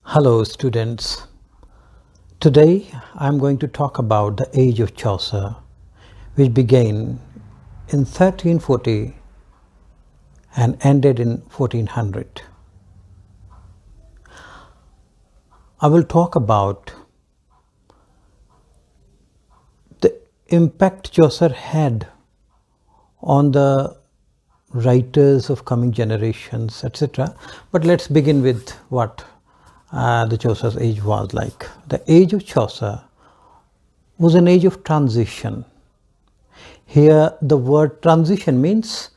Hello students. Today I am going to talk about the age of Chaucer, which began in 1340 and ended in 1400. I will talk about the impact Chaucer had on the writers of coming generations, etc. But let's begin with what the Chaucer's age was like. The age of Chaucer was an age of transition. Here the word transition means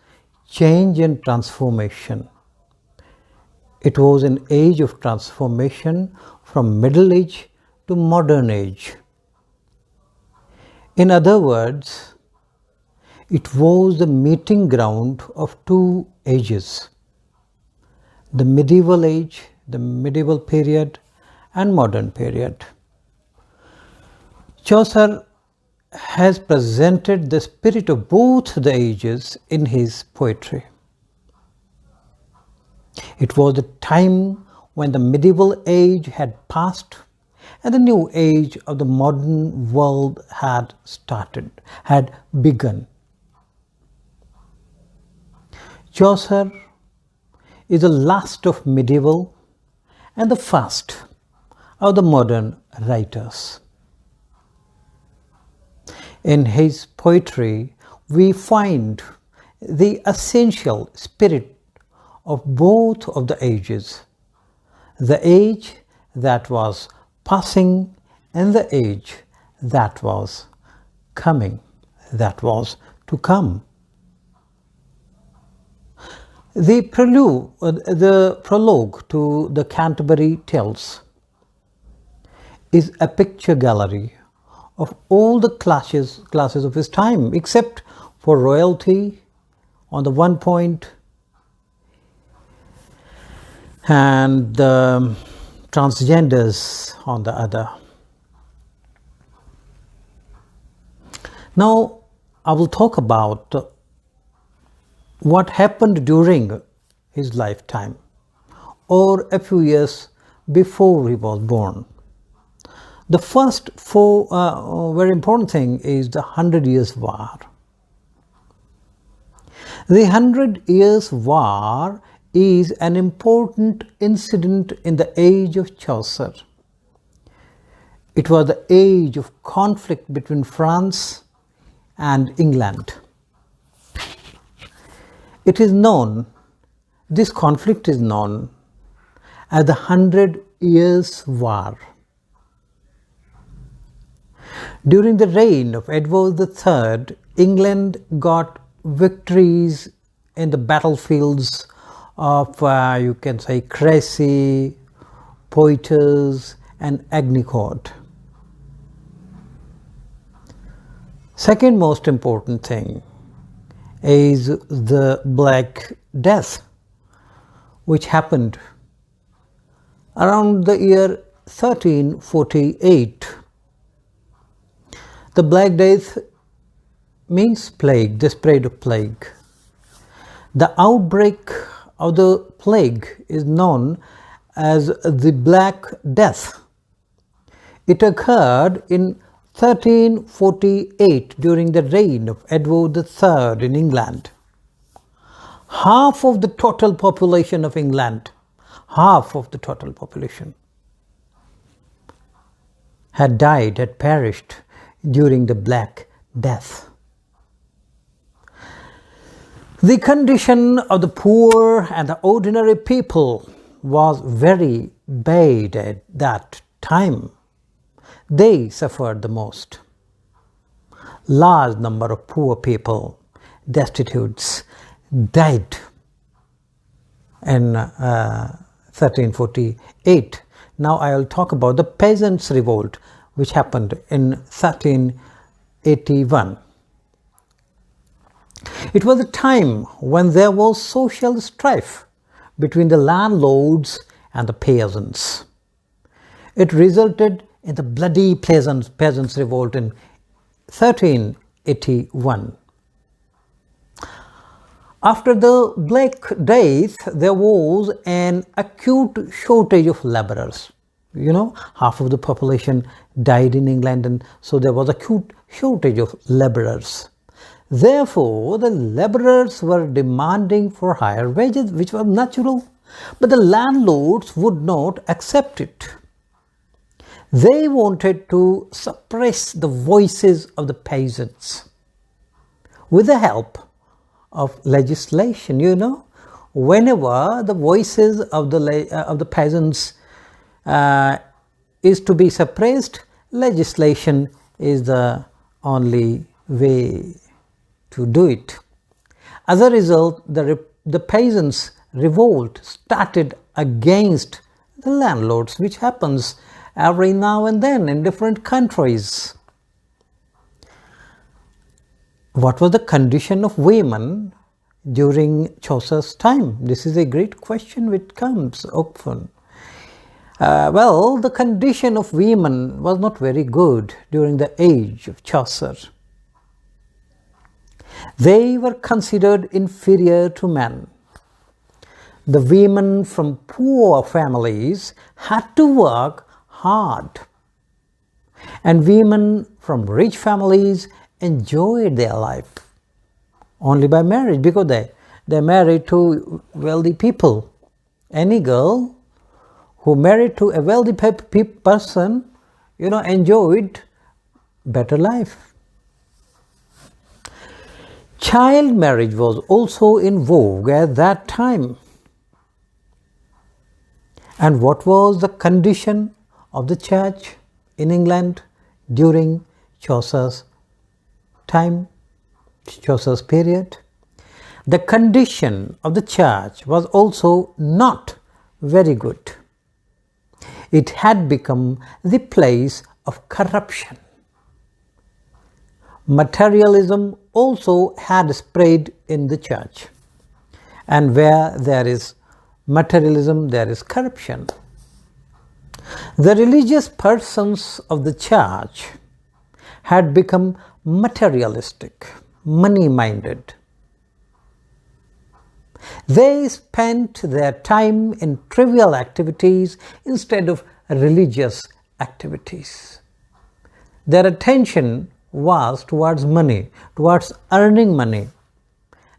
change and transformation. It was an age of transformation from Middle Age to modern age. In other words, it was the meeting ground of two ages: the medieval age, the medieval period, and modern period. Chaucer has presented the spirit of both the ages in his poetry. It was the time when the medieval age had passed and the new age of the modern world had begun. Chaucer is the last of medieval and the first of the modern writers. In his poetry, we find the essential spirit of both of the ages, the age that was passing and the age that was coming, that was to come. The prologue to the Canterbury Tales is a picture gallery of all the classes of his time, except for royalty on the one point and the transgenders on the other. Now I will talk about what happened during his lifetime or a few years before he was born. The first very important thing is the 100 Years' War. The 100 Years' War is an important incident in the age of Chaucer. It was the age of conflict between France and England. This conflict is known as the 100 Years' War. During the reign of Edward III, England got victories in the battlefields of, you can say, Crécy, Poitiers, and Agnicourt. Second most important thing is the Black Death, which happened around the year 1348. The Black Death means plague, the spread of plague. The outbreak of the plague is known as the Black Death. It occurred in 1348 during the reign of Edward III in England. Half of the total population of England, had died, had perished during the Black Death. The condition of the poor and the ordinary people was very bad at that time. They suffered the most. Large number of poor people, destitutes, died in 1348. Now I will talk about the Peasants' Revolt, which happened in 1381. It was a time when there was social strife between the landlords and the peasants. It resulted in the bloody Peasants' Revolt in 1381. After the Black Death, there was an acute shortage of laborers. half of the population died in England, and so there was a acute shortage of laborers. Therefore, the laborers were demanding for higher wages, which was natural, but the landlords would not accept it. They wanted to suppress the voices of the peasants with the help of legislation. Whenever the voices of the peasants is to be suppressed, legislation is the only way to do it. As a result, the peasants' revolt started against the landlords, which happens every now and then in different countries. What was the condition of women during Chaucer's time? This is a great question which comes often. Well, the condition of women was not very good during the age of Chaucer. They were considered inferior to men. The women from poor families had to work hard, and women from rich families enjoyed their life only by marriage, because they married to wealthy people. Any girl who married to a wealthy person, enjoyed better life. Child marriage was also in vogue at that time. And what was the condition of the church in England during Chaucer's time, Chaucer's period? The condition of the church was also not very good. It had become the place of corruption. Materialism also had spread in the church, and where there is materialism, there is corruption. The religious persons of the church had become materialistic, money-minded. They spent their time in trivial activities instead of religious activities. Their attention was towards money, towards earning money.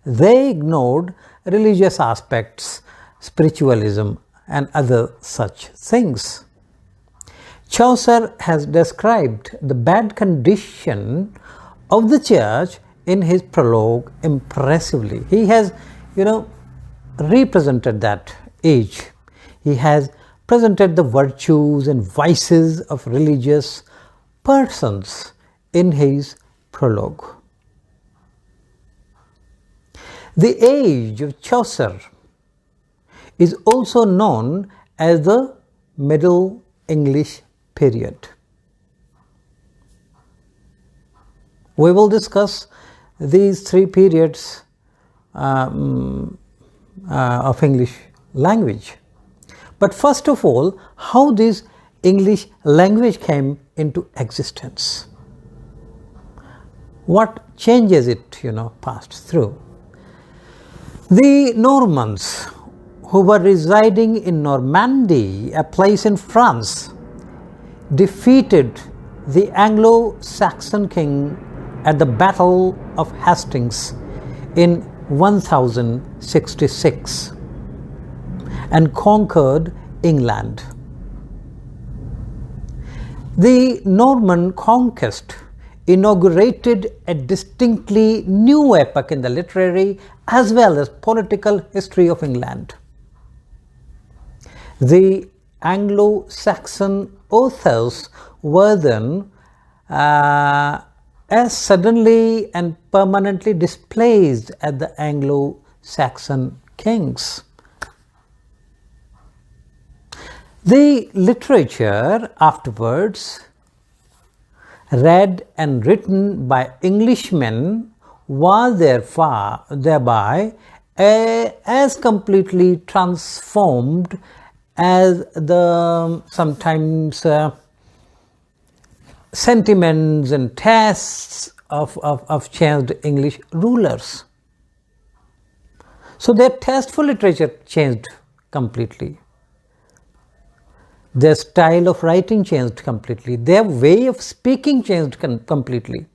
They ignored religious aspects, spiritualism, and other such things. Chaucer has described the bad condition of the church in his prologue impressively. He has, represented that age. He has presented the virtues and vices of religious persons in his prologue. The age of Chaucer is also known as the Middle English period. We will discuss these three periods of English language. But first of all, how this English language came into existence. What changes it, passed through. The Normans, who were residing in Normandy, a place in France, defeated the Anglo-Saxon king at the Battle of Hastings in 1066 and conquered England. The Norman conquest inaugurated a distinctly new epoch in the literary as well as political history of England. The Anglo-Saxon authors were then as suddenly and permanently displaced as the Anglo-Saxon kings. The literature afterwards, read and written by Englishmen, was thereby as completely transformed as the sometimes sentiments and tastes of changed English rulers. So their taste for literature changed completely. Their style of writing changed completely. Their way of speaking changed completely.